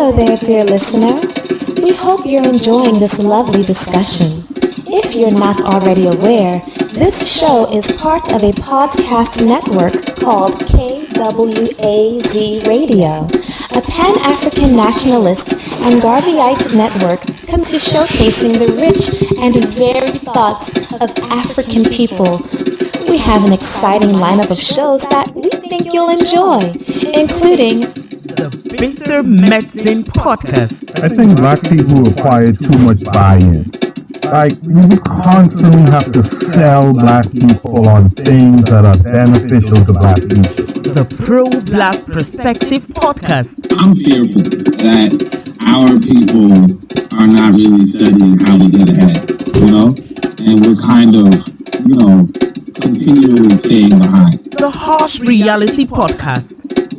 Hello there, dear listener. We hope you're enjoying this lovely discussion. If you're not already aware, this show is part of a podcast network called KWAZ Radio. A Pan-African Nationalist and Garveyite network come to showcasing the rich and varied thoughts of African people. We have an exciting lineup of shows that we think you'll enjoy, including the Bitter Medicine Podcast. I think black people require too much buy-in. Like, we constantly have to sell black people on things that are beneficial to black people. The Pro-Black Perspective Podcast. I'm fearful that our people are not really studying how to get ahead, and we're kind of, continually staying behind. The Harsh Reality Podcast.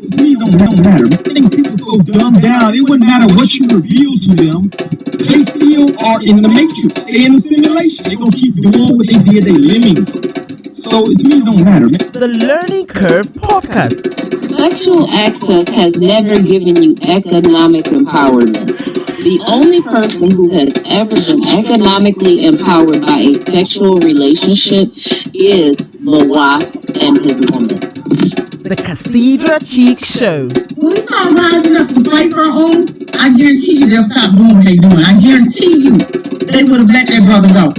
To me, it don't matter. I think people so dumbed down, it wouldn't matter what you reveal to them. They still are in the matrix. They in the simulation. They're going to keep doing what they did. They lemmings. So to me, it don't matter. The Learning Curve Podcast. Sexual access has never given you economic empowerment. The only person who has ever been economically empowered by a sexual relationship is the wasp and his woman. The Cathedral Cheek Show. When we start rising up to fight for our own, I guarantee you they'll stop doing what they're doing. I guarantee you they would have let their brother go.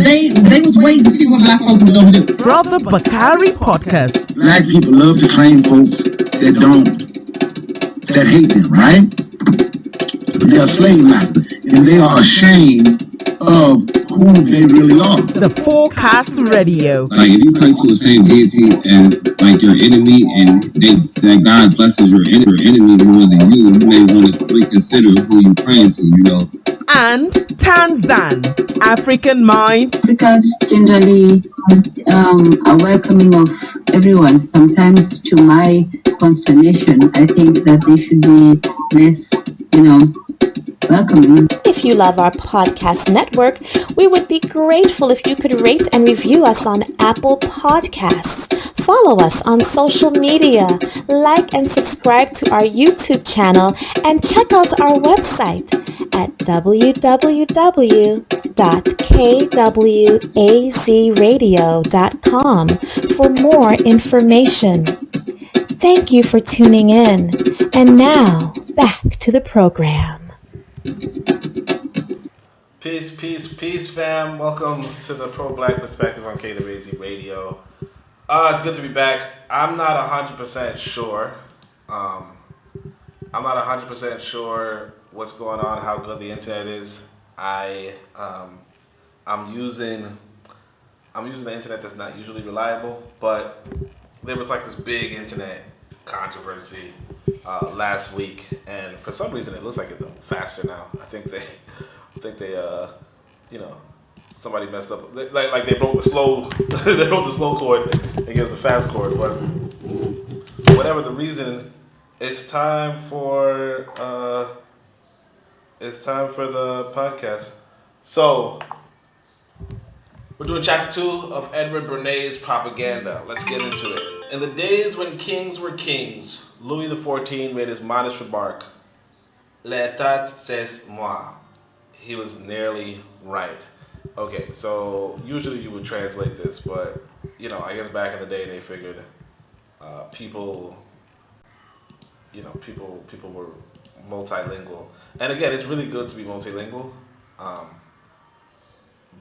They was waiting to see what black folks were going to do. Brother Bakari Podcast. Black people love to claim folks that hate them, right? They are slave masters, and they are ashamed of who they really are. The Forecast Radio. Like, if you pray to the same deity as, like, your enemy, and that God blesses your enemy more than you may want to reconsider who you're praying to, And Tanzan, African Mind. Africans generally are welcoming of everyone. Sometimes, to my consternation, I think that they should be less, welcoming. If you love our podcast network, we would be grateful if you could rate and review us on Apple Podcasts. Follow us on social media, like and subscribe to our YouTube channel, and check out our website at www.kwazradio.com for more information. Thank you for tuning in. And now, back to the program. Peace, fam. Welcome to the Pro-Black Perspective on KWAZ Radio. It's good to be back. I'm not 100% sure. I'm not 100% sure what's going on, how good the internet is. I'm using the internet that's not usually reliable, but there was like this big internet controversy last week, and for some reason it looks like it's faster now. I think they somebody messed up. They broke the slow cord and gives the fast cord. But whatever the reason, it's time for the podcast. So we're doing chapter 2 of Edward Bernays' propaganda. Let's get into it. In the days when kings were kings, Louis XIV made his modest remark, "L'état c'est moi." He was nearly right. Okay, so usually you would translate this, but I guess back in the day they figured people were multilingual, and again, it's really good to be multilingual.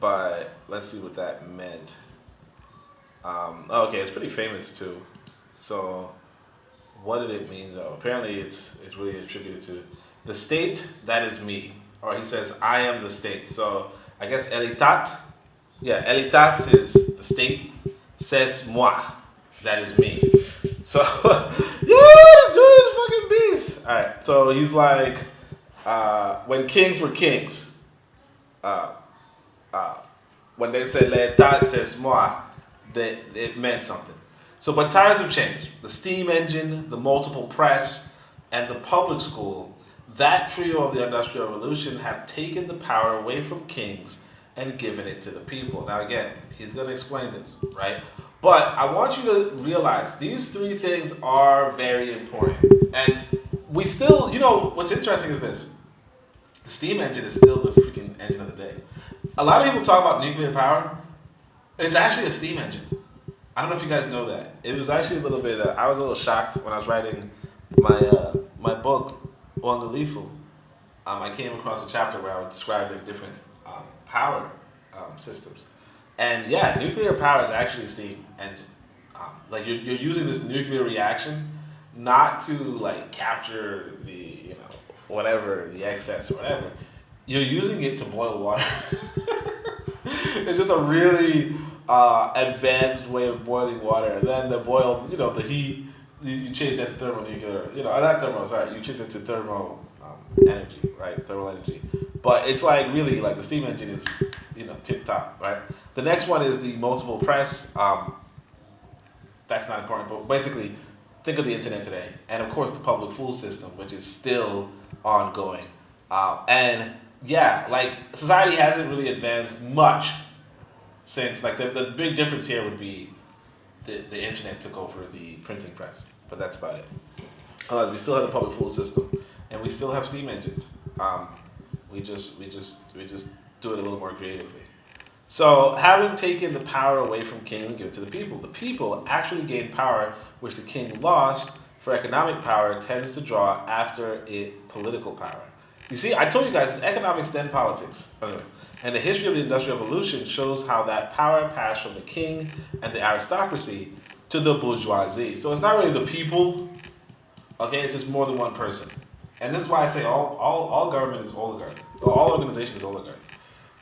But let's see what that meant. Okay, it's pretty famous too. So, what did it mean though? Apparently, it's really attributed to the state. That is me. Or he says, I am the state. So I guess elitat. Yeah, elitat is the state. C'est moi. That is me. So, yeah, dude is fucking beast. All right. So he's like, when kings were kings, when they said l'état c'est moi, that it meant something. So, but times have changed. The steam engine, the multiple press, and the public school, that trio of the Industrial Revolution have taken the power away from kings and given it to the people. Now again, he's going to explain this, right? But I want you to realize these three things are very important. And we still, what's interesting is this. The steam engine is still the freaking engine of the day. A lot of people talk about nuclear power. It's actually a steam engine. I don't know if you guys know that. It was actually a little bit, I was a little shocked when I was writing my book, Uangalifu. I came across a chapter where I was describing different power systems. And yeah, nuclear power is actually a steam engine. Like you're using this nuclear reaction not to like capture the, whatever, the excess or whatever. You're using it to boil water. It's just a really advanced way of boiling water. And then the boil, the heat, you change that to thermonuclear, not thermal, sorry, you change it to thermal energy, right? Thermal energy. But it's like really like the steam engine is, tip top, right? The next one is the multiple press. That's not important, but basically, think of the internet today. And of course, the public food system, which is still ongoing. And yeah, like society hasn't really advanced much since, like the big difference here would be the internet took over the printing press, but that's about it. Otherwise, we still have the public food system, and we still have steam engines. We just do it a little more creatively. So, having taken the power away from king and give it to the people actually gained power, which the king lost. For economic power tends to draw after it political power. You see, I told you guys, it's economics then politics. Anyway, and the history of the Industrial Revolution shows how that power passed from the king and the aristocracy to the bourgeoisie. So it's not really the people, okay? It's just more than one person. And this is why I say all government is oligarchy. All organization is oligarchy,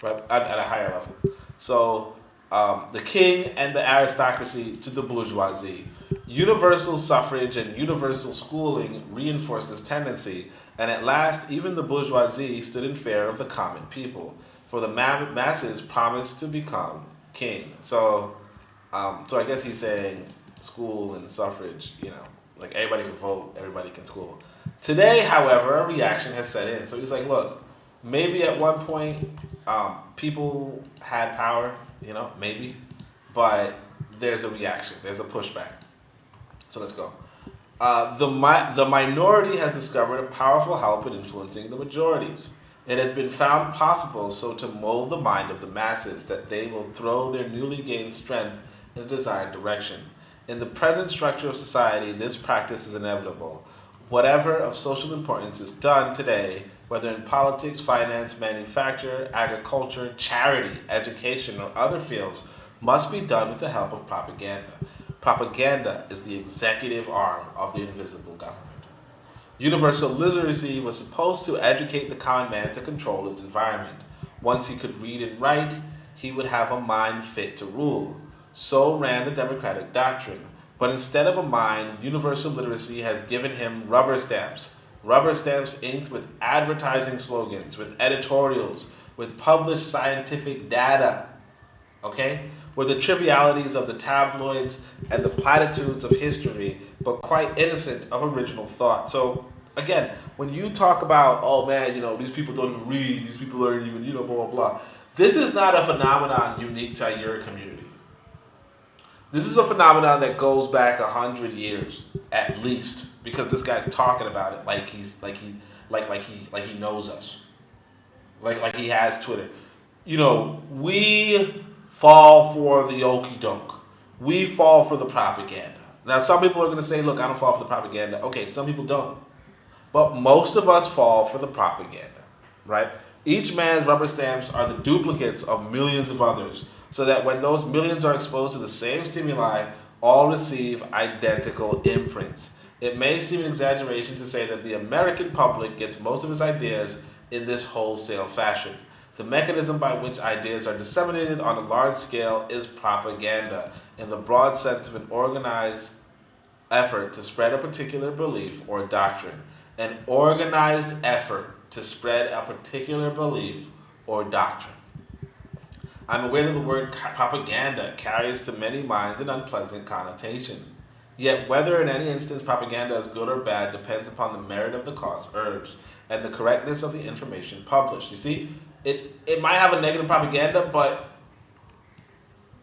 right? At a higher level. So the king and the aristocracy to the bourgeoisie. Universal suffrage and universal schooling reinforced this tendency, and at last even the bourgeoisie stood in fear of the common people, for the masses promised to become king. So I guess he's saying school and suffrage, like everybody can vote, everybody can school. Today, however, a reaction has set in. So he's like, look, maybe at one point people had power, maybe, but there's a reaction, there's a pushback. So let's go. The minority has discovered a powerful help in influencing the majorities. It has been found possible so to mold the mind of the masses that they will throw their newly gained strength in the desired direction. In the present structure of society, this practice is inevitable. Whatever of social importance is done today, whether in politics, finance, manufacture, agriculture, charity, education, or other fields, must be done with the help of propaganda. Propaganda is the executive arm of the invisible government. Universal literacy was supposed to educate the common man to control his environment. Once he could read and write, he would have a mind fit to rule. So ran the democratic doctrine. But instead of a mind, universal literacy has given him rubber stamps. Rubber stamps inked with advertising slogans, with editorials, with published scientific data. Okay? With the trivialities of the tabloids and the platitudes of history, but quite innocent of original thought. So, again, when you talk about, oh man, these people don't even read, these people aren't even, blah, blah, blah. This is not a phenomenon unique to your community. This is a phenomenon that goes back 100 years, at least, because this guy's talking about it like he knows us. Like he has Twitter. We fall for the okie doke. We fall for the propaganda. Now, some people are going to say, look, I don't fall for the propaganda. Okay, some people don't. But most of us fall for the propaganda, right? Each man's rubber stamps are the duplicates of millions of others, so that when those millions are exposed to the same stimuli, all receive identical imprints. It may seem an exaggeration to say that the American public gets most of its ideas in this wholesale fashion. The mechanism by which ideas are disseminated on a large scale is propaganda, in the broad sense of an organized effort to spread a particular belief or doctrine. An organized effort to spread a particular belief or doctrine. I'm aware that the word propaganda carries to many minds an unpleasant connotation. Yet whether in any instance propaganda is good or bad depends upon the merit of the cause urged and the correctness of the information published. You see? It might have a negative propaganda, but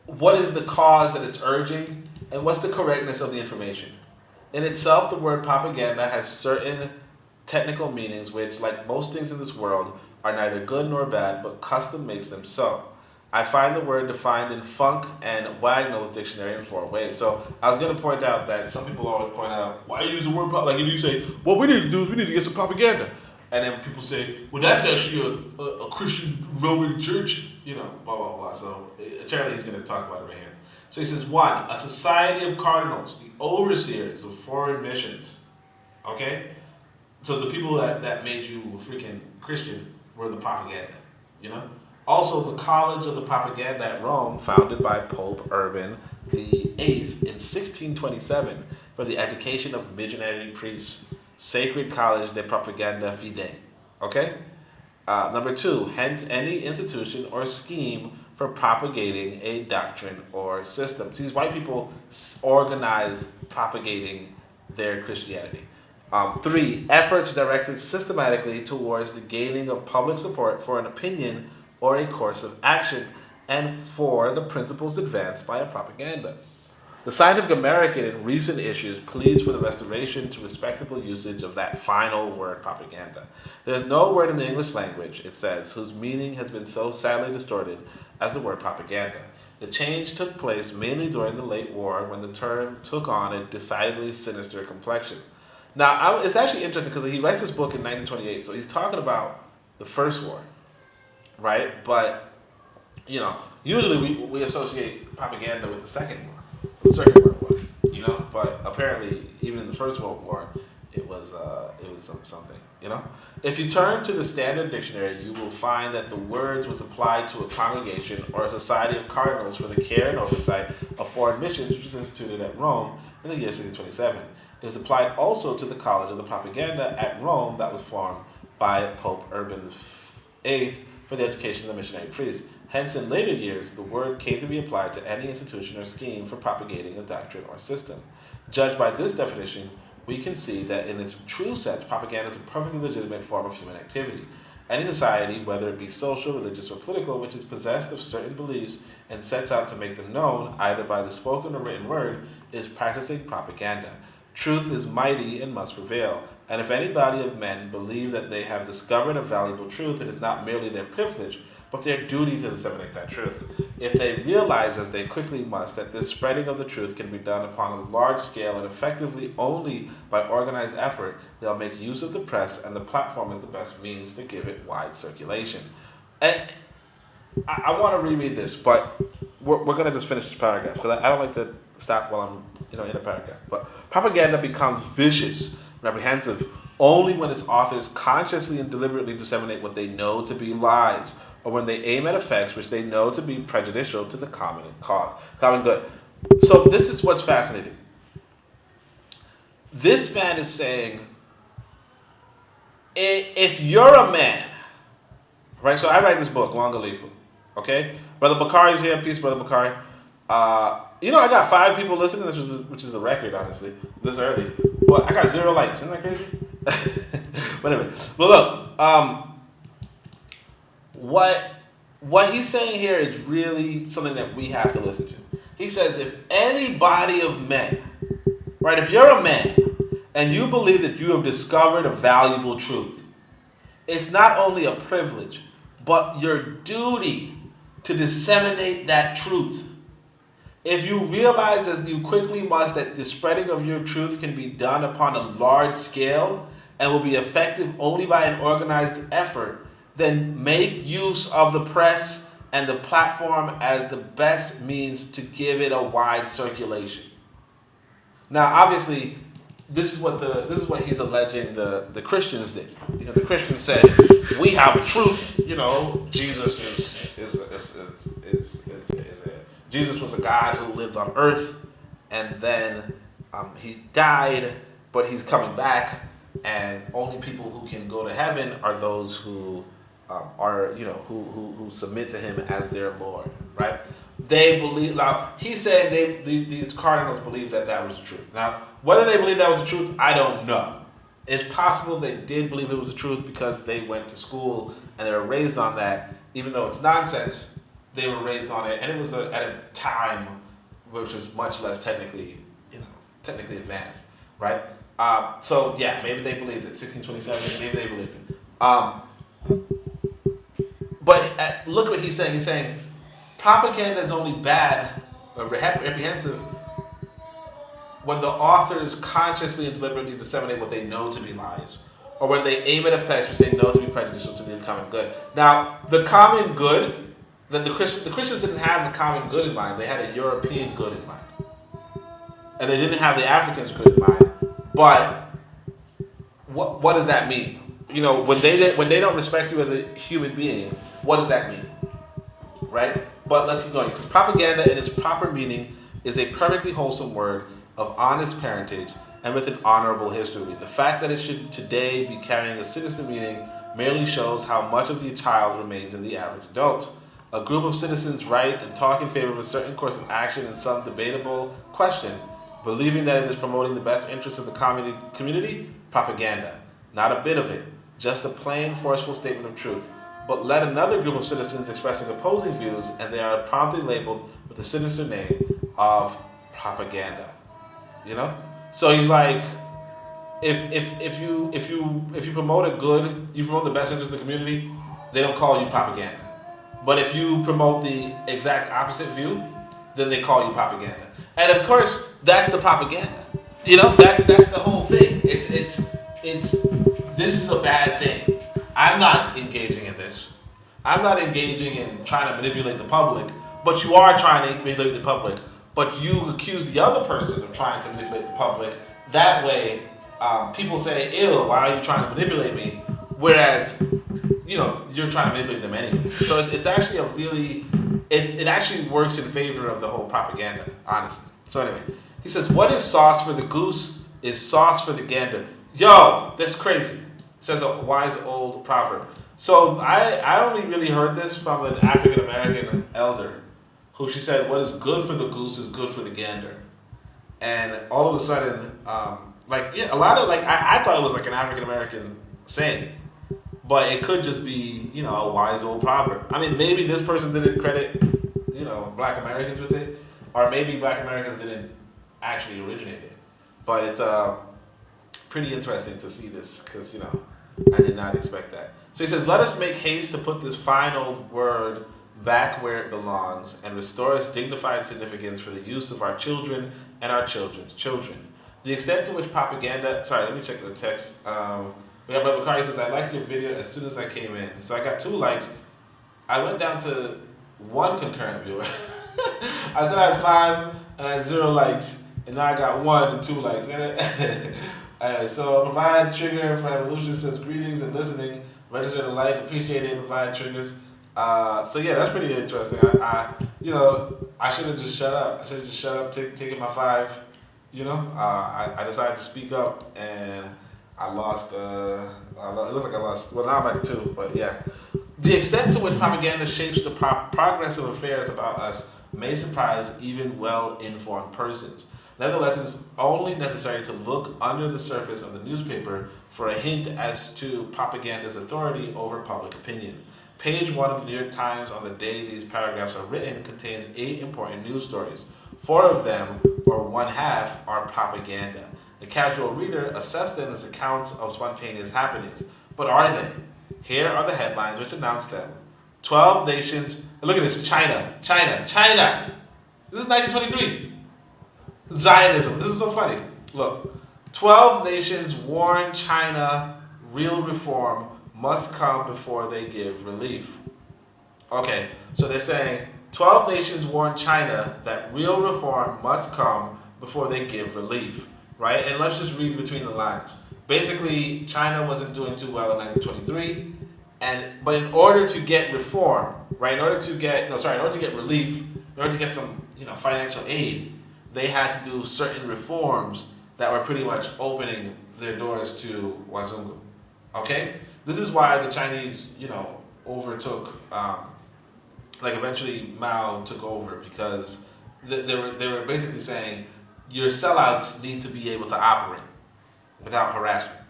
what is the cause that it's urging, and what's the correctness of the information? In itself, the word propaganda has certain technical meanings which, like most things in this world, are neither good nor bad, but custom makes them so. I find the word defined in Funk and Wagnall's dictionary in 4 ways. So I was going to point out that some people always point out, why you use the word like you say, what we need to do is we need to get some propaganda. And then people say, well, that's actually a Christian Roman church, blah, blah, blah. So apparently he's going to talk about it right here. So he says, 1, a society of cardinals, the overseers of foreign missions. Okay? So the people that made you a freaking Christian were the propaganda, Also, the College of the Propaganda at Rome, founded by Pope Urban VIII in 1627 for the education of missionary priests. Sacred College de Propaganda Fide. Okay? Number 2, hence any institution or scheme for propagating a doctrine or system. See, these white people organize propagating their Christianity. 3, efforts directed systematically towards the gaining of public support for an opinion or a course of action, and for the principles advanced by a propaganda. The Scientific American in recent issues pleads for the restoration to respectable usage of that final word propaganda. There is no word in the English language, it says, whose meaning has been so sadly distorted as the word propaganda. The change took place mainly during the late war when the term took on a decidedly sinister complexion. Now, it's actually interesting because he writes this book in 1928, so he's talking about the First War, right? But, usually we associate propaganda with the Second World War, but apparently even in the First World War, it was something, If you turn to the Standard Dictionary, you will find that the word was applied to a congregation or a society of cardinals for the care and oversight of foreign missions, which was instituted at Rome in the year 1627. It was applied also to the College of the Propaganda at Rome that was formed by Pope Urban VIII for the education of the missionary priests. Hence, in later years, the word came to be applied to any institution or scheme for propagating a doctrine or system. Judged by this definition, we can see that in its true sense, propaganda is a perfectly legitimate form of human activity. Any society, whether it be social, religious, or political, which is possessed of certain beliefs and sets out to make them known, either by the spoken or written word, is practicing propaganda. Truth is mighty and must prevail, and if any body of men believe that they have discovered a valuable truth, it is not merely their privilege, but their duty to disseminate that truth. If they realize, as they quickly must, that this spreading of the truth can be done upon a large scale and effectively only by organized effort, they'll make use of the press and the platform as the best means to give it wide circulation. And I want to reread this, but we're going to just finish this paragraph because I don't like to stop while I'm in a paragraph. But propaganda becomes vicious, reprehensive, only when its authors consciously and deliberately disseminate what they know to be lies, or when they aim at effects which they know to be prejudicial to the common good. So this is what's fascinating. This man is saying, if you're a man, right? So I write this book, Uangalifu, okay? Brother Bakari's here. Peace, Brother Bakari. I got 5 people listening, which is a record, honestly, this early. But I got 0 likes. Isn't that crazy? But anyway, look, what he's saying here is really something that we have to listen to. He says, if any body of men, right, if you're a man and you believe that you have discovered a valuable truth, it's not only a privilege, but your duty to disseminate that truth. If you realize, as you quickly must, that the spreading of your truth can be done upon a large scale and will be effective only by an organized effort, then make use of the press and the platform as the best means to give it a wide circulation. Now, obviously, this is what he's alleging the Christians did. The Christians said, we have a truth. Jesus Jesus was a God who lived on earth, and then he died, but he's coming back, and only people who can go to heaven are those who who submit to him as their Lord, right? They believe. Now he's saying these cardinals believe that was the truth. Now, whether they believe that was the truth, I don't know. It's possible they did believe it was the truth because they went to school and they were raised on that, even though it's nonsense. They were raised on it, and it was at a time which was much less technically advanced, right? So yeah, maybe they believed it. 1627, maybe they believed it. But look what he's saying. He's saying propaganda is only bad or reprehensive when the authors consciously and deliberately disseminate what they know to be lies, or when they aim at effects which they know to be prejudicial to the common good. Now, the common good, then the Christians didn't have the common good in mind. They had a European good in mind, and they didn't have the Africans' good in mind. But what does that mean? You know, when they don't respect you as a human being, what does that mean? Right? But let's keep going. He says, propaganda in its proper meaning is a perfectly wholesome word of honest parentage and with an honorable history. The fact that it should today be carrying a sinister meaning merely shows how much of the child remains in the average adult. A group of citizens write and talk in favor of a certain course of action in some debatable question, believing that it is promoting the best interests of the community. Propaganda. Not a bit of it. Just a plain, forceful statement of truth. But let another group of citizens expressing opposing views, and they are promptly labeled with the sinister name of propaganda. You know? So he's like, if you promote a good, you promote the best interest of the community, they don't call you propaganda. But if you promote the exact opposite view, then they call you propaganda. And of course, that's the propaganda. You know, that's the whole thing. It's this is a bad thing. I'm not engaging in this. I'm not engaging in trying to manipulate the public, but you are trying to manipulate the public. But you accuse the other person of trying to manipulate the public. That way, people say, ew, why are you trying to manipulate me? Whereas, you know, you're trying to manipulate them anyway. So it's actually a really, it actually works in favor of the whole propaganda, honestly. So anyway, he says, what is sauce for the goose is sauce for the gander. Yo, that's crazy. Says a wise old proverb. So I only really heard this from an African American elder, who she said, what is good for the goose is good for the gander. And all of a sudden, I thought it was like an African American saying, but it could just be, you know, a wise old proverb. I mean, maybe this person didn't credit, you know, Black Americans with it, or maybe Black Americans didn't actually originate it. But it's pretty interesting to see this, because, you know, I did not expect that. So he says, let us make haste to put this fine old word back where it belongs and restore its dignified significance for the use of our children and our children's children. The extent to which propaganda, sorry, let me check the text. We have Brother Bakari says, I liked your video as soon as I came in. So I got 2 likes. I went down to 1 concurrent viewer. I said I had 5 and I had 0 likes, and now I got 1 and 2 likes. So Provide Trigger for Evolution says, greetings and listening. Register to like, appreciate it, Provide Triggers. So yeah, that's pretty interesting. I should have just shut up. I should have just shut up, taken my 5. You know, I decided to speak up, and I lost. It looks like I lost. Well, now I'm at 2, but yeah. The extent to which propaganda shapes the progress of affairs about us may surprise even well-informed persons. Nevertheless, it's only necessary to look under the surface of the newspaper for a hint as to propaganda's authority over public opinion. Page 1 of the New York Times on the day these paragraphs are written contains 8 important news stories. 4 of them, or 1/2, are propaganda. The casual reader accepts them as accounts of spontaneous happenings. But are they? Here are the headlines which announce them. 12 nations, look at this, China. This is 1923. Zionism, this is so funny. Look, 12 nations warn China real reform must come before they give relief. Okay, so they're saying 12 nations warn China that real reform must come before they give relief, right? And let's just read between the lines. Basically, China wasn't doing too well in 1923, but in order to get reform, right? In order to get relief, in order to get some, financial aid, they had to do certain reforms that were pretty much opening their doors to Wazungu. Okay? This is why the Chinese, overtook, eventually Mao took over, because they were basically saying your sellouts need to be able to operate without harassment.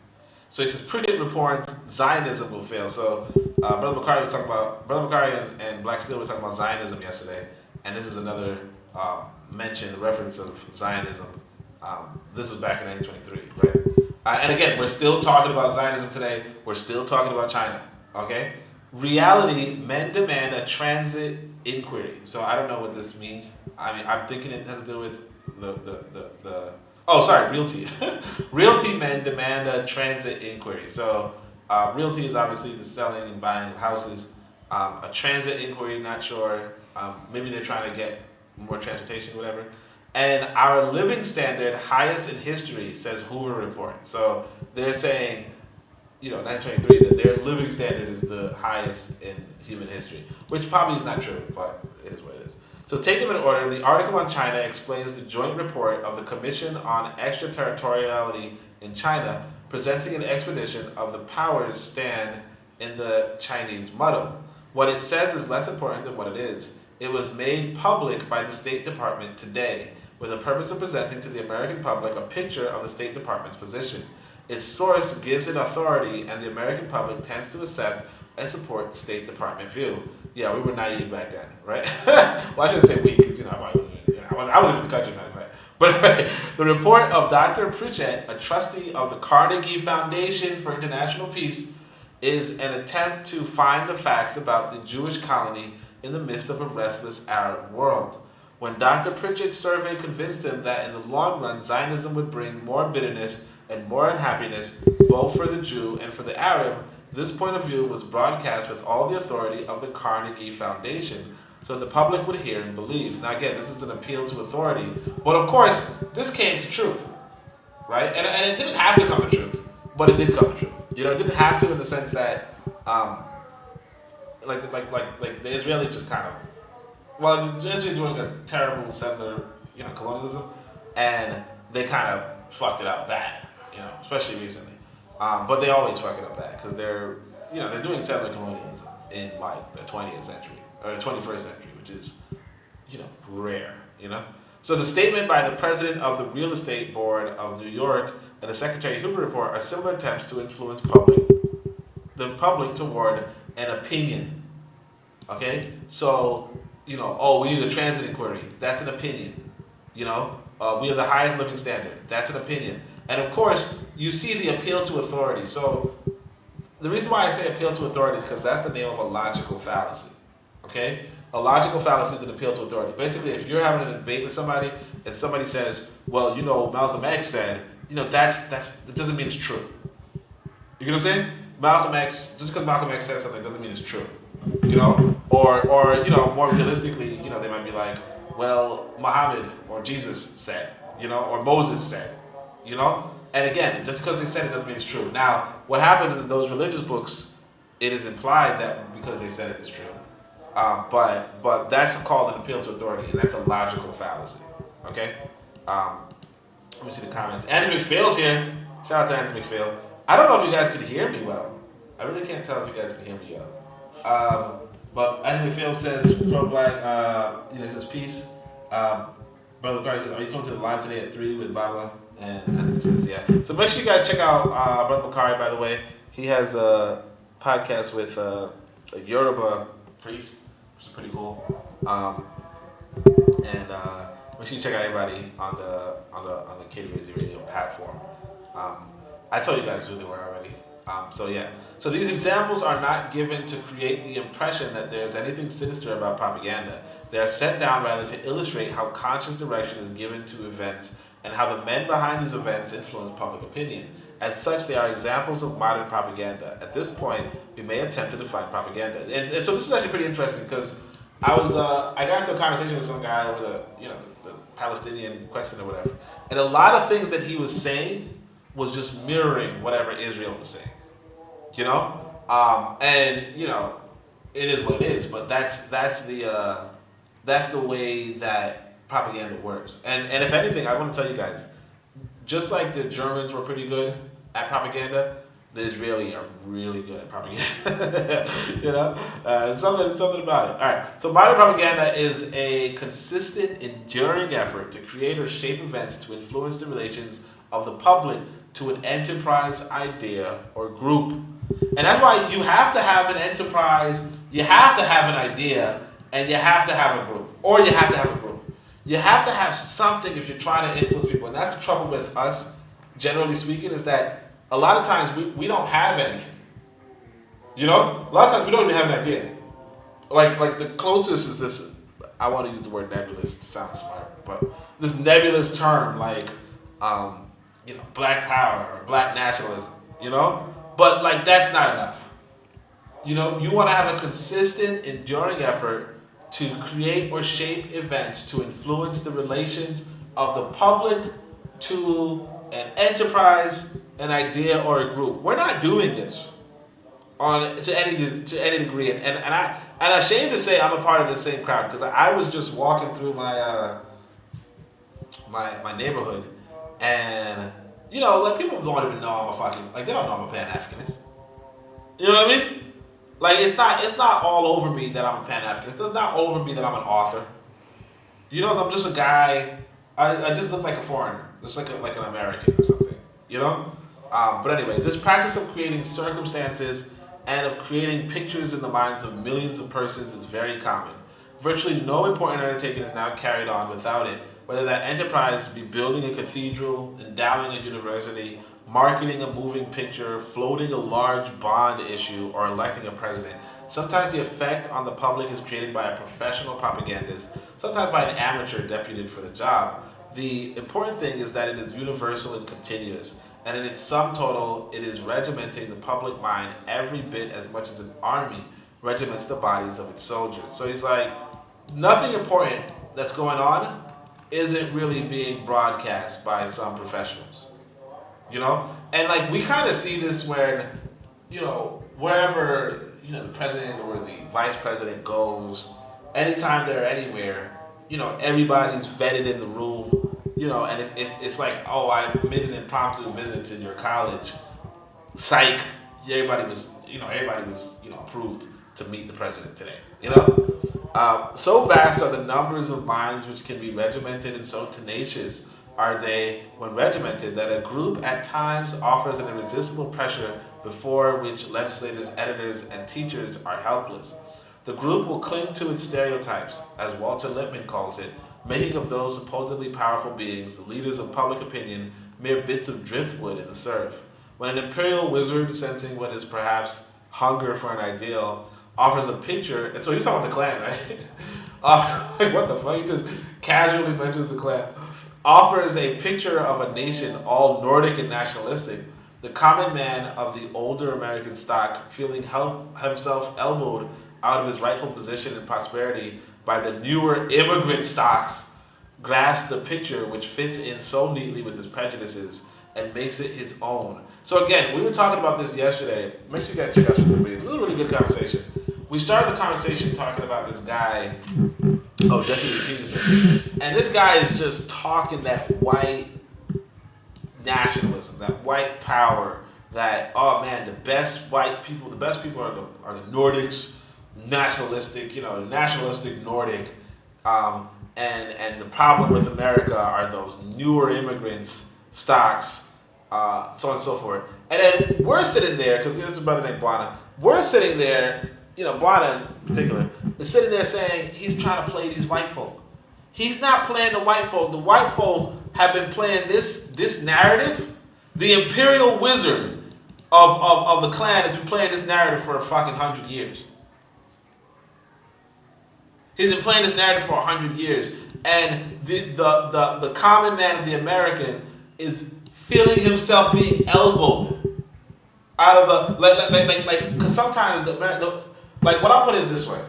So he says, printed reports Zionism will fail. So Brother Bakari and Black Steel were talking about Zionism yesterday, and this is another reference of Zionism. This was back in 1923, right? And again, we're still talking about Zionism today. We're still talking about China. Okay? Reality, men demand a transit inquiry. So I don't know what this means. I mean, I'm thinking it has to do with realty. Realty men demand a transit inquiry. So realty is obviously the selling and buying of houses. A transit inquiry, not sure. Maybe they're trying to get more transportation, whatever. And our living standard, highest in history, says Hoover Report. So they're saying, 1923, that their living standard is the highest in human history, which probably is not true, but it is what it is. So take them in order. The article on China explains the joint report of the Commission on Extraterritoriality in China, presenting an expedition of the powers stand in the Chinese muddle. What it says is less important than what it is. It was made public by the State Department today, with the purpose of presenting to the American public a picture of the State Department's position. Its source gives it authority, and the American public tends to accept and support the State Department view. Yeah, we were naive back then, right? Well, I shouldn't say we, because I wasn't in the country, matter of fact. But the report of Dr. Pritchett, a trustee of the Carnegie Foundation for International Peace, is an attempt to find the facts about the Jewish colony in the midst of a restless Arab world. When Dr. Pritchett's survey convinced him that in the long run, Zionism would bring more bitterness and more unhappiness, both for the Jew and for the Arab, this point of view was broadcast with all the authority of the Carnegie Foundation, so the public would hear and believe. Now again, this is an appeal to authority, but of course, this came to truth, right? And it didn't have to come to truth, but it did come to truth. It didn't have to in the sense that, like the Israelis just kind of, they're actually doing a terrible settler, colonialism, and they kind of fucked it up bad, especially recently. But they always fuck it up bad because they're doing settler colonialism in like the 20th century or the 21st century, which is, rare, So the statement by the president of the Real Estate Board of New York and the Secretary Hoover Report are similar attempts to influence the public toward an opinion. Okay, so we need a transit inquiry. That's an opinion. We have the highest living standard. That's an opinion. And of course, you see the appeal to authority. So the reason why I say appeal to authority is because that's the name of a logical fallacy. Okay? A logical fallacy is an appeal to authority. Basically, if you're having a debate with somebody and somebody says, well, Malcolm X said, that doesn't mean it's true. You get what I'm saying? Just because Malcolm X said something doesn't mean it's true. Or more realistically, they might be like, well, Muhammad or Jesus said, or Moses said, And again, just because they said it doesn't mean it's true. Now, what happens in those religious books, it is implied that because they said it is true. But that's called an appeal to authority, and that's a logical fallacy. Okay? Let me see the comments. Anthony McPhail's here. Shout out to Anthony McPhail. I don't know if you guys could hear me well. I really can't tell if you guys can hear me well. But Anthony McPhail says, pro-black, he says peace. Brother Carter says, are you coming to the live today at 3 with Baba? And Anthony says, yeah. So make sure you guys check out Brother Bakari, by the way. He has a podcast with a Yoruba priest, which is pretty cool. And make sure you check out everybody on the KWZ Radio platform. I told you guys who they were already. So these examples are not given to create the impression that there's anything sinister about propaganda. They are set down rather to illustrate how conscious direction is given to events and how the men behind these events influence public opinion. As such, they are examples of modern propaganda. At this point, we may attempt to define propaganda. And so this is actually pretty interesting because I got into a conversation with some guy over the Palestinian question or whatever. And a lot of things that he was saying was just mirroring whatever Israel was saying. It is what it is, but that's the way that propaganda works. And if anything, I want to tell you guys, just like the Germans were pretty good at propaganda, the Israelis are really good at propaganda. Something about it. All right. So modern propaganda is a consistent, enduring effort to create or shape events to influence the relations of the public to an enterprise, idea, or group. And that's why you have to have an enterprise, you have to have an idea, and you have to have a group. Or you have to have a group. You have to have something if you're trying to influence people. And that's the trouble with us generally speaking, is that a lot of times we don't have anything. You know? A lot of times we don't even have an idea. Like the closest is this, I want to use the word nebulous to sound smart, but this nebulous term like, black power or black nationalism, But like that's not enough. You want to have a consistent, enduring effort to create or shape events to influence the relations of the public to an enterprise, an idea, or a group. We're not doing this to any degree, and I'm ashamed to say I'm a part of the same crowd because I was just walking through my my neighborhood, and like people don't even know I'm a fucking they don't know I'm a Pan-Africanist. You know what I mean? Like it's not all over me that I'm a Pan-Africanist. It's not all over me that I'm an author. I'm just a guy. I just look like a foreigner, just like an American or something. But anyway, this practice of creating circumstances and of creating pictures in the minds of millions of persons is very common. Virtually no important undertaking is now carried on without it, whether that enterprise be building a cathedral, endowing a university, marketing a moving picture, floating a large bond issue, or electing a president. Sometimes the effect on the public is created by a professional propagandist, sometimes by an amateur deputed for the job. The important thing is that it is universal and continuous, and in its sum total, it is regimenting the public mind every bit as much as an army regiments the bodies of its soldiers. So he's like, nothing important that's going on isn't really being broadcast by some professionals. And like we kind of see this when, wherever, the president or the vice president goes, anytime they're anywhere, everybody's vetted in the room, and it's like, oh, I made an impromptu visit to your college. Psych. Everybody was approved to meet the president today, So vast are the numbers of minds which can be regimented, and so tenacious are they when regimented that a group at times offers an irresistible pressure before which legislators, editors, and teachers are helpless. The group will cling to its stereotypes, as Walter Lippmann calls it, making of those supposedly powerful beings, the leaders of public opinion, mere bits of driftwood in the surf. When an imperial wizard, sensing what is perhaps hunger for an ideal, offers a picture, and so he's talking about the Klan, right? What the fuck? He just casually mentions the Klan. Offers a picture of a nation all Nordic and nationalistic. The common man of the older American stock, feeling himself elbowed out of his rightful position and prosperity by the newer immigrant stocks, grasps the picture which fits in so neatly with his prejudices and makes it his own. So again, we were talking about this yesterday. Make sure you guys check out some videos. It's a really good conversation. We started the conversation talking about this guy, Jesse Peterson, and this guy is just talking that white nationalism, that white power, that the best people are the Nordics, nationalistic, the nationalistic Nordic, and the problem with America are those newer immigrants, stocks, so on and so forth. And then we're sitting there, because there's a brother named Bwana, we're sitting there, Bwana in particular, is sitting there saying he's trying to play these white folk. He's not playing the white folk. The white folk have been playing this narrative. The imperial wizard of the Klan has been playing this narrative for a fucking 100 years. He's been playing this narrative for 100 years. And the common man of the American is feeling himself being elbowed out of because sometimes what I'll put it this way.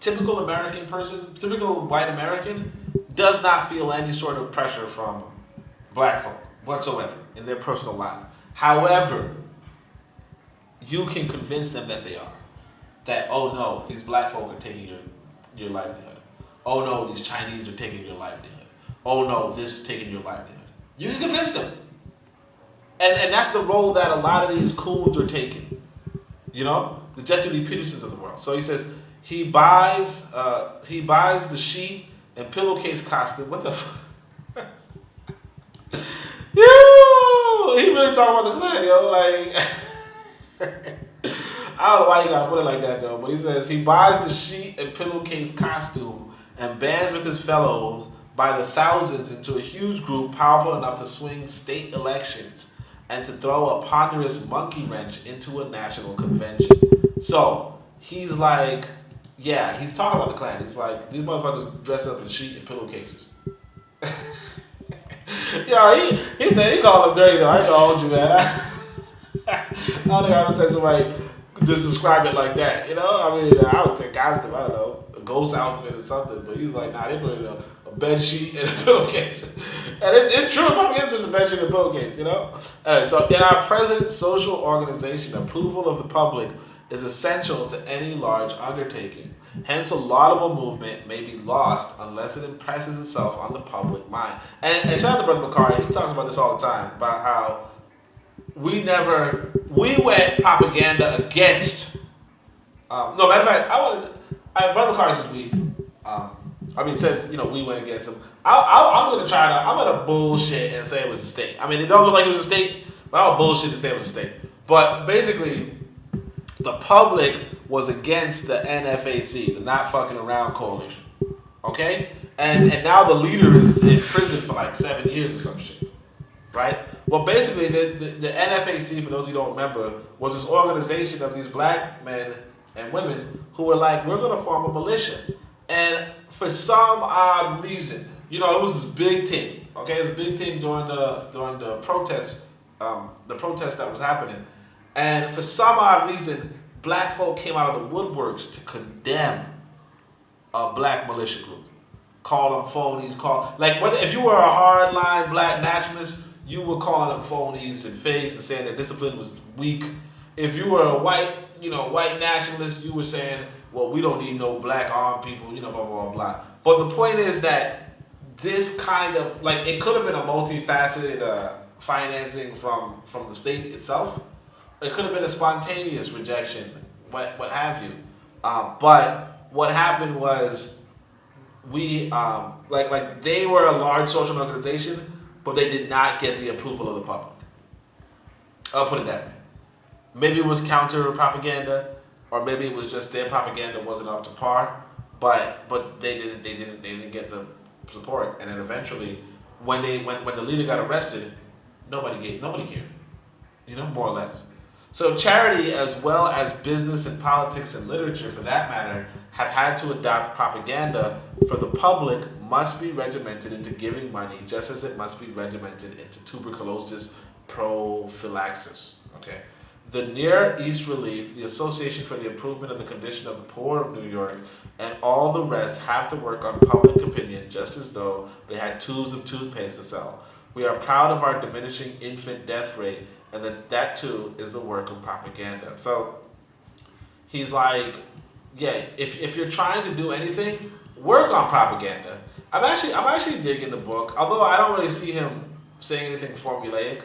Typical American person, typical white American, does not feel any sort of pressure from black folk whatsoever in their personal lives. However, you can convince them that they are. That, oh no, these black folk are taking your livelihood. Oh no, these Chinese are taking your livelihood. Oh no, this is taking your livelihood. You can convince them. And that's the role that a lot of these coons are taking. The Jesse Lee Petersons of the world. So he says he buys the sheet and pillowcase costume. What the fuck? Yo! He really talking about the Klan, yo. I don't know why you gotta put it like that though, but he says he buys the sheet and pillowcase costume and bands with his fellows by the thousands into a huge group powerful enough to swing state elections and to throw a ponderous monkey wrench into a national convention. So he's like, yeah, he's talking about the Klan. He's like, these motherfuckers dress up in sheet and pillowcases. Yo, he said he called them dirty though. I ain't gonna hold you, man. I don't think I would say somebody just describe it like that. You know, I mean, I would say costume. I don't know, a ghost outfit or something. But he's like, nah, they put in a bed sheet and a pillowcase. And it's true. It probably is just a bed sheet and a pillowcase. You know. Alright, so in our present social organization, approval of the public is essential to any large undertaking. Hence, a laudable movement may be lost unless it impresses itself on the public mind. And shout out to Brother Bakari. He talks about this all the time, about how we went propaganda against. No, matter of fact, Brother Bakari says we. Says, we went against him. I'm gonna bullshit and say it was a state. I mean, it don't look like it was a state, but I'll bullshit and say it was a state. But basically, the public was against the NFAC, the Not Fucking Around Coalition. Okay? And now the leader is in prison for like 7 years or some shit. Right? Well, basically, the NFAC, for those of you who don't remember, was this organization of these black men and women who were like, we're going to form a militia. And for some odd reason, it was this big thing. Okay? It was a big thing during the protest, that was happening. And for some odd reason, black folk came out of the woodworks to condemn a black militia group. Call them phonies, if you were a hardline black nationalist, you were calling them phonies and fakes and saying their discipline was weak. If you were a white nationalist, you were saying, well, we don't need no black armed people, blah, blah, blah, blah. But the point is that this kind of, it could have been a multifaceted financing from the state itself. It could have been a spontaneous rejection, what have you. But what happened was we, they were a large social organization, but they did not get the approval of the public. I'll put it that way. Maybe it was counter propaganda, or maybe it was just their propaganda wasn't up to par, but they didn't get the support. And then eventually, when the leader got arrested, nobody cared. More or less. So charity, as well as business and politics and literature, for that matter, have had to adopt propaganda for the public must be regimented into giving money, just as it must be regimented into tuberculosis prophylaxis. Okay, the Near East Relief, the Association for the Improvement of the Condition of the Poor of New York, and all the rest have to work on public opinion just as though they had tubes of toothpaste to sell. We are proud of our diminishing infant death rate, and that too is the work of propaganda. So he's like, yeah, if you're trying to do anything, work on propaganda. I'm actually digging the book, although I don't really see him saying anything formulaic.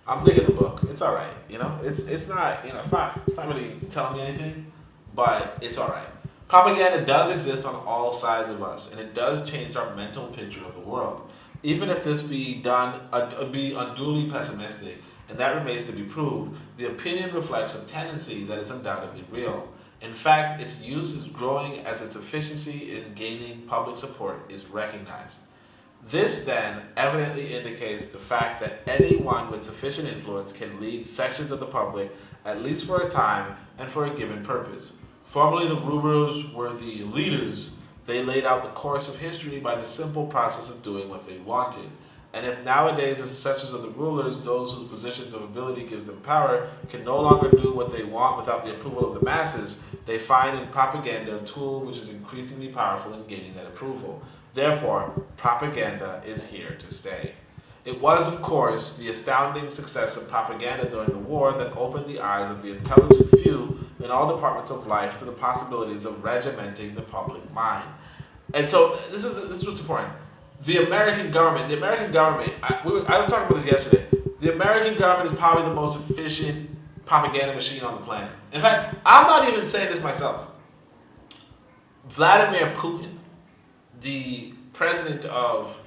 I'm digging the book. It's all right, It's not really telling me anything, but it's all right. Propaganda does exist on all sides of us, and it does change our mental picture of the world. Even if this be unduly pessimistic, and that remains to be proved, the opinion reflects a tendency that is undoubtedly real. In fact, its use is growing as its efficiency in gaining public support is recognized. This, then, evidently indicates the fact that anyone with sufficient influence can lead sections of the public, at least for a time and for a given purpose. Formerly, the rulers were the leaders. They laid out the course of history by the simple process of doing what they wanted. And if nowadays the successors of the rulers, those whose positions of ability gives them power, can no longer do what they want without the approval of the masses, they find in propaganda a tool which is increasingly powerful in gaining that approval. Therefore, propaganda is here to stay. It was, of course, the astounding success of propaganda during the war that opened the eyes of the intelligent few in all departments of life to the possibilities of regimenting the public mind. And so, this is what's important. The American government, I was talking about this yesterday, the American government is probably the most efficient propaganda machine on the planet. In fact, I'm not even saying this myself. Vladimir Putin, the president of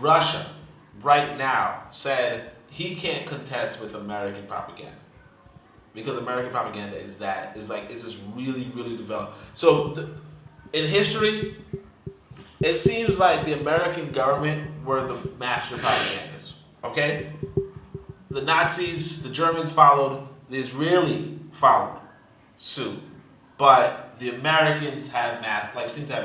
Russia right now, said he can't contest with American propaganda. Because American propaganda is just really, really developed. So in history, it seems like the American government were the master propagandists. Okay? The Nazis, the Germans followed, the Israeli followed suit. But the Americans seem to have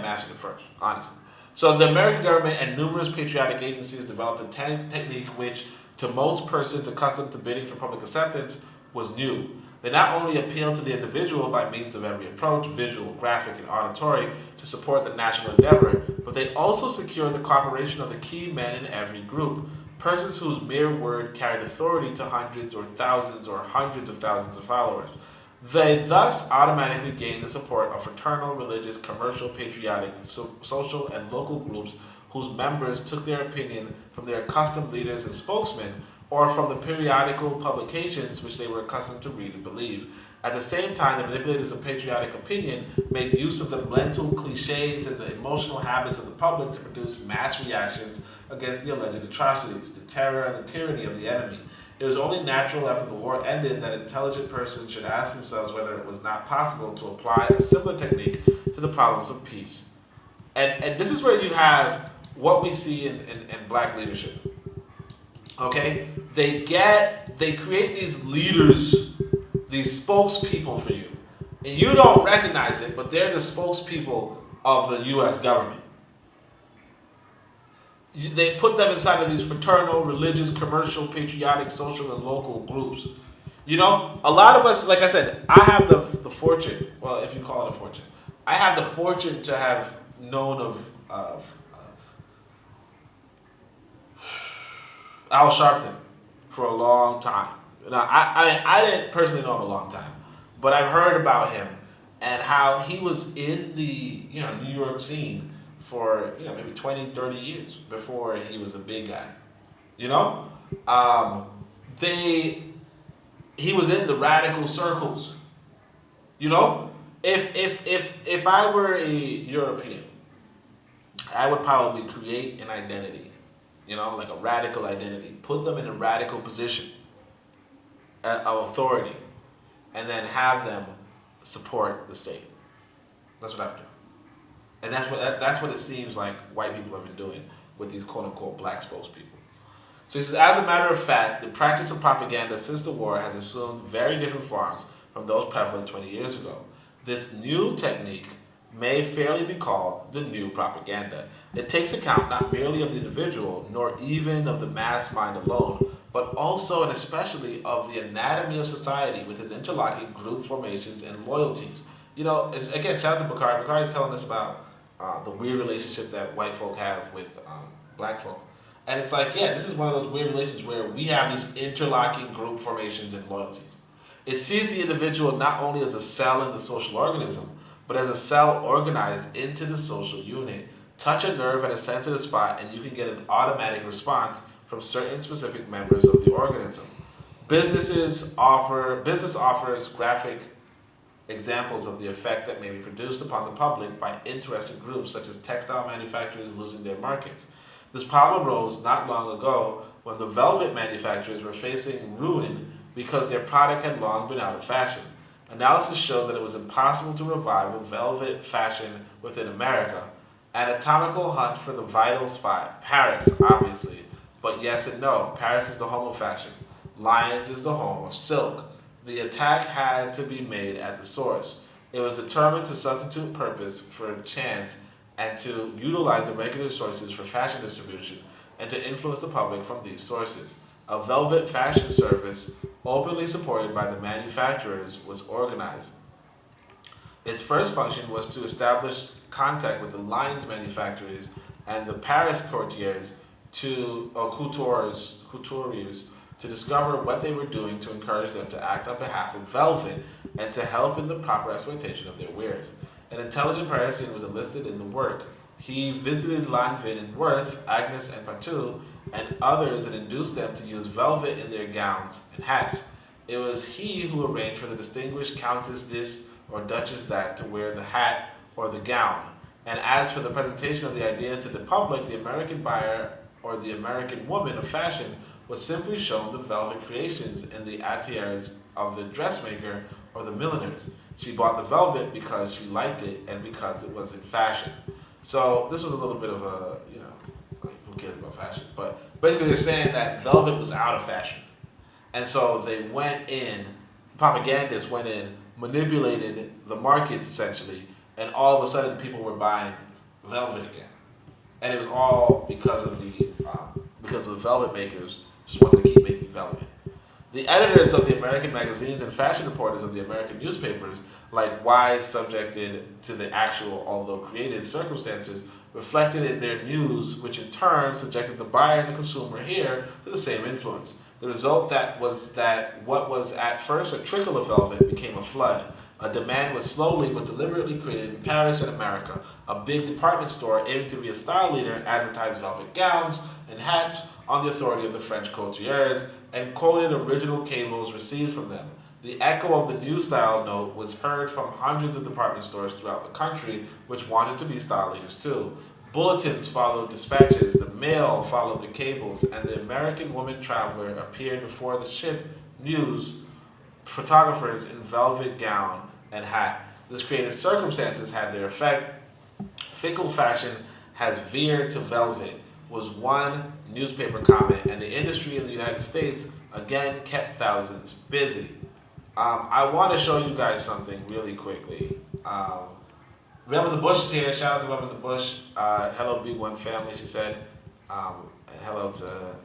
mastered it first, honestly. So the American government and numerous patriotic agencies developed a technique which, to most persons accustomed to bidding for public acceptance, was new. They not only appealed to the individual by means of every approach, visual, graphic, and auditory, to support the national endeavor, but they also secured the cooperation of the key men in every group, persons whose mere word carried authority to hundreds or thousands or hundreds of thousands of followers. They thus automatically gained the support of fraternal, religious, commercial, patriotic, social, and local groups whose members took their opinion from their accustomed leaders and spokesmen, or from the periodical publications which they were accustomed to read and believe. At the same time, the manipulators of patriotic opinion made use of the mental cliches and the emotional habits of the public to produce mass reactions against the alleged atrocities, the terror and the tyranny of the enemy. It was only natural after the war ended that intelligent persons should ask themselves whether it was not possible to apply a similar technique to the problems of peace. And this is where you have what we see in black leadership. Okay? They create these leaders, these spokespeople for you. And you don't recognize it, but they're the spokespeople of the U.S. government. They put them inside of these fraternal, religious, commercial, patriotic, social, and local groups. You know, a lot of us, like I said, I have the fortune, well, if you call it a fortune, I have the fortune to have known of Al Sharpton for a long time. Now, I didn't personally know him a long time, but I've heard about him and how he was in the New York scene for maybe 20, 30 years before he was a big guy. He was in the radical circles. If I were a European, I would probably create an identity, like a radical identity, put them in a radical position of authority, and then have them support the state. That's what I would do. And that's what it seems like white people have been doing with these quote-unquote black spokespeople. So he says, as a matter of fact, the practice of propaganda since the war has assumed very different forms from those prevalent 20 years ago. This new technique may fairly be called the new propaganda. It takes account not merely of the individual, nor even of the mass mind alone, but also and especially of the anatomy of society with its interlocking group formations and loyalties. Again, shout out to Bakari. Bakari is telling us about the weird relationship that white folk have with black folk. And it's like, this is one of those weird relations where we have these interlocking group formations and loyalties. It sees the individual not only as a cell in the social organism, but as a cell organized into the social unit. Touch a nerve at a sensitive spot and you can get an automatic response from certain specific members of the organism. Business offers graphic examples of the effect that may be produced upon the public by interested groups such as textile manufacturers losing their markets. This problem arose not long ago when the velvet manufacturers were facing ruin because their product had long been out of fashion. Analysis showed that it was impossible to revive a velvet fashion within America. Anatomical hunt for the vital spot. Paris, obviously. But yes and no. Paris is the home of fashion. Lyons is the home of silk. The attack had to be made at the source. It was determined to substitute purpose for chance and to utilize the regular sources for fashion distribution and to influence the public from these sources. A velvet fashion service, openly supported by the manufacturers, was organized. Its first function was to establish contact with the Lyons manufacturers and the Paris couturiers to discover what they were doing to encourage them to act on behalf of velvet and to help in the proper exploitation of their wares. An intelligent Parisian was enlisted in the work. He visited Lanvin and Worth, Agnes and Patou, and others and induced them to use velvet in their gowns and hats. It was he who arranged for the distinguished Countess this or Duchess that to wear the hat or the gown. And as for the presentation of the idea to the public, the American buyer or the American woman of fashion was simply shown the velvet creations in the ateliers of the dressmaker or the milliners. She bought the velvet because she liked it and because it was in fashion. So this was a little bit of a, like, who cares about fashion? But basically they're saying that velvet was out of fashion. And so they went in, propagandists went in, manipulated the markets essentially, and all of a sudden people were buying velvet again. And it was all because of the velvet makers just wanted to keep making velvet. The editors of the American magazines and fashion reporters of the American newspapers, like wise subjected to the actual, although created, circumstances, reflected in their news, which in turn subjected the buyer and the consumer here to the same influence. The result was that what was at first a trickle of velvet became a flood. A demand was slowly but deliberately created in Paris and America. A big department store aiming to be a style leader advertised velvet gowns and hats on the authority of the French couturiers and quoted original cables received from them. The echo of the new style note was heard from hundreds of department stores throughout the country, which wanted to be style leaders too. Bulletins followed dispatches, the mail followed the cables, and the American woman traveler appeared before the ship news photographers in velvet gown and hat. This created circumstances had their effect. Fickle fashion has veered to velvet, was one newspaper comment, and the industry in the United States again kept thousands busy. I want to show you guys something really quickly. Remember the Bush is here. Shout out to Remember the Bush. Hello B1 family, she said. And hello to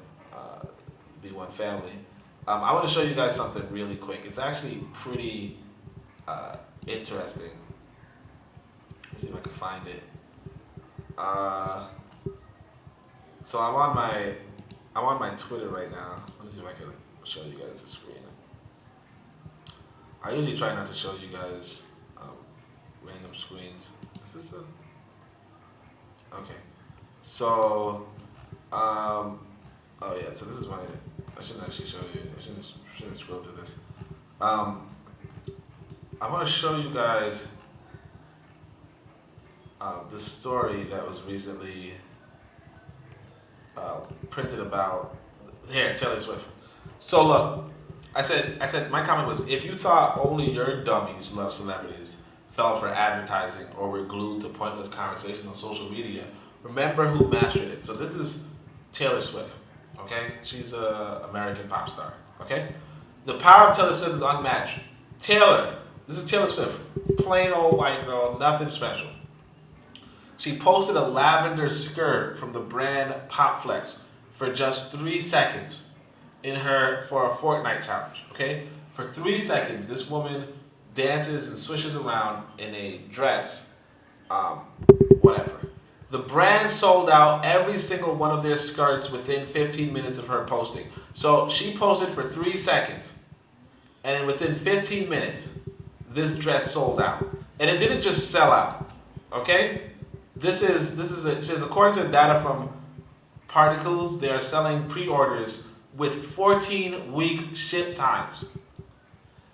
B1 family. I want to show you guys something really quick. It's actually pretty interesting. Let me see if I can find it. So I'm on my Twitter right now. Let me see if I can show you guys the screen. I usually try not to show you guys random screens. Is this a? Okay. So, oh yeah. So this is my. I shouldn't actually show you. I shouldn't scroll through this. I want to show you guys the story that was recently printed about here, Taylor Swift. So look, I said my comment was, if you thought only your dummies love celebrities, fell for advertising, or were glued to pointless conversations on social media, remember who mastered it. So this is Taylor Swift, okay? She's an American pop star, okay? The power of Taylor Swift is unmatched. Taylor, this is Taylor Swift, plain old white girl, nothing special. She posted a lavender skirt from the brand Pop Flex for just 3 seconds for a Fortnite challenge, okay? For 3 seconds, this woman dances and swishes around in a dress, whatever. The brand sold out every single one of their skirts within 15 minutes of her posting. So she posted for 3 seconds, and then within 15 minutes, this dress sold out. And it didn't just sell out, okay? This is it says according to data from Particles, they are selling pre-orders with 14-week ship times.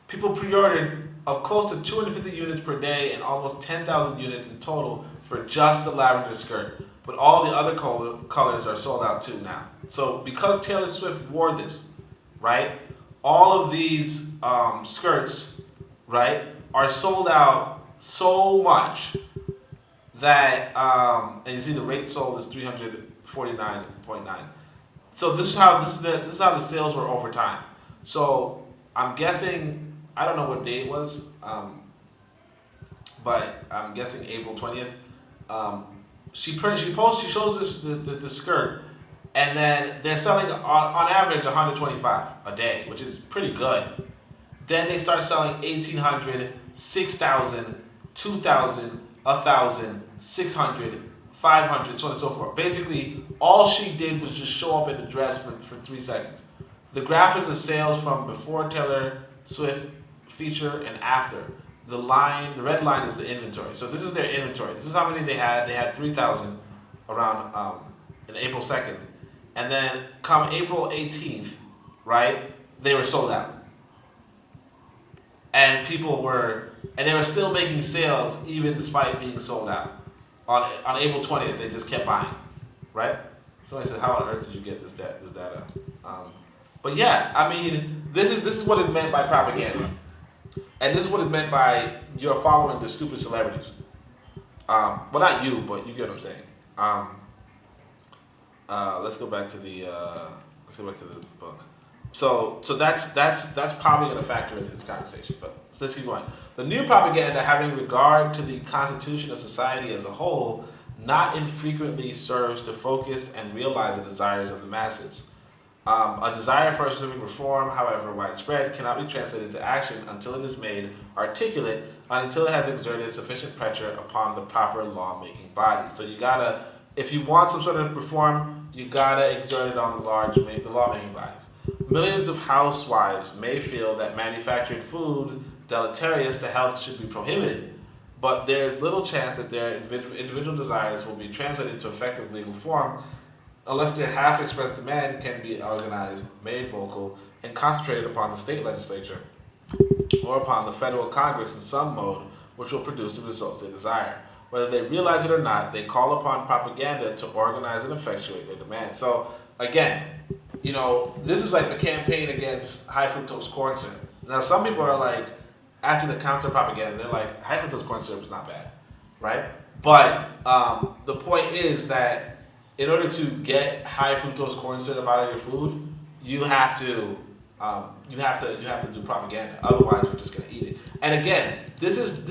People pre-ordered of close to 250 units per day and almost 10,000 units in total for just the lavender skirt. But all the other colors are sold out too now. So because Taylor Swift wore this, right, all of these skirts, right, are sold out so much that, and you see the rate sold is 349.9. So this is how the sales were over time. So I'm guessing, I don't know what day it was, but I'm guessing April 20th. She shows this the skirt, and then they're selling on average 125 a day, which is pretty good. Then they start selling 1,800, 6,000, 2,000, 1,000, 600, 500, so on and so forth. Basically, all she did was just show up in the dress for 3 seconds. The graph is the sales from before Taylor Swift feature and after. The red line is the inventory. So this is their inventory. This is how many they had. They had 3,000 around in April 2nd. And then come April 18th, right, they were sold out. And they were still making sales even despite being sold out. On April 20th, they just kept buying, right? Somebody said, how on earth did you get this data? But yeah, I mean, this is what is meant by propaganda. And this is what is meant by you're following the stupid celebrities. Well, not you, but you get what I'm saying. Let's go back to the book. So that's probably going to factor into this conversation. But let's keep going. The new propaganda, having regard to the constitution of society as a whole, not infrequently serves to focus and realize the desires of the masses. A desire for a specific reform, however widespread, cannot be translated into action until it is made articulate and until it has exerted sufficient pressure upon the proper lawmaking body. So you gotta, if you want some sort of reform, you gotta exert it on the lawmaking bodies. Millions of housewives may feel that manufactured food deleterious to health should be prohibited, but there is little chance that their individual desires will be translated to effective legal form unless their half-expressed demand can be organized, made vocal, and concentrated upon the state legislature or upon the federal Congress in some mode which will produce the results they desire. Whether they realize it or not, they call upon propaganda to organize and effectuate their demand. So, again, you know, this is like the campaign against high fructose corn syrup. Now, some people are like, after the counter propaganda, they're like, high fructose corn syrup is not bad, right? But the point is that in order to get high fructose corn syrup out of your food, you have to do propaganda. Otherwise, we're just gonna eat it. And again, this is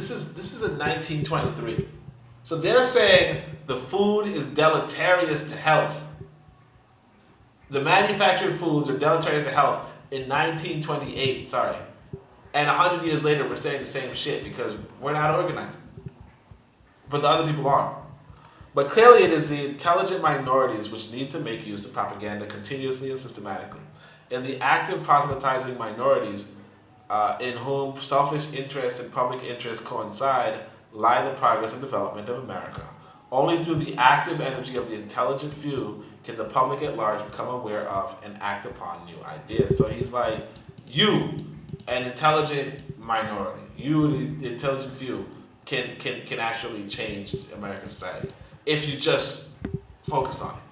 in 1923. So they're saying the food is deleterious to health. The manufactured foods are deleterious to health in 1928. Sorry, and 100 years later, we're saying the same shit because we're not organized, but the other people are. But clearly it is the intelligent minorities which need to make use of propaganda continuously and systematically. In the active proselytizing minorities, in whom selfish interest and public interest coincide, lie the progress and development of America. Only through the active energy of the intelligent few can the public at large become aware of and act upon new ideas. So he's like, you, an intelligent minority, you, the intelligent few, can actually change American society if you just focused on it.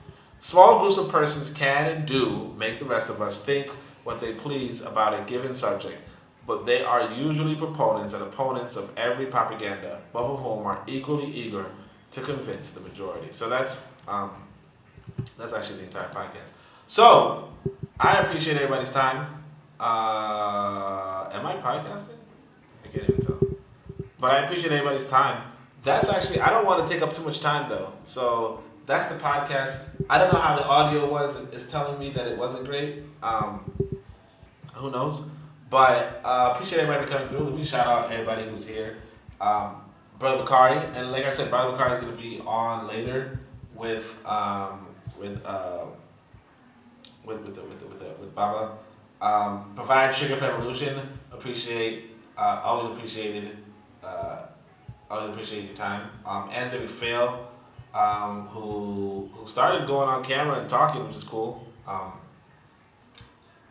Small groups of persons can and do make the rest of us think what they please about a given subject, but they are usually proponents and opponents of every propaganda, both of whom are equally eager to convince the majority. So that's actually the entire podcast. So I appreciate everybody's time. Am I podcasting? I can't even tell. But I appreciate everybody's time. That's actually, I don't want to take up too much time though. So that's the podcast. I don't know how the audio was. It's telling me that it wasn't great. Who knows? But appreciate everybody coming through. Let me shout out everybody who's here. Brother Bakari, and like I said, Brother Bakari is going to be on later with Baba. Provide Sugar for Evolution. Always appreciated. Always appreciate your time. Anthony McPhail, who started going on camera and talking, which is cool.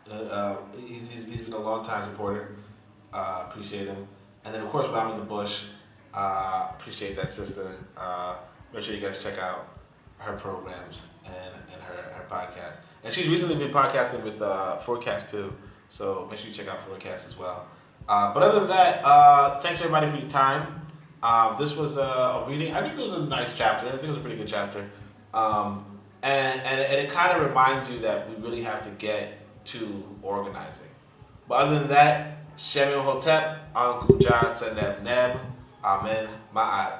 He's been a long time supporter. Appreciate him. And then of course Rami the Bush. Appreciate that sister. Make sure you guys check out her programs and her podcast. And she's recently been podcasting with Forecast too. So make sure you check out Forecast as well. But other than that, thanks everybody for your time. This was a reading. I think it was a nice chapter. I think it was a pretty good chapter. And it kind of reminds you that we really have to get to organizing. But other than that, Shem Hotep, Uncle John Seneb Neb, Amen, Ma'at.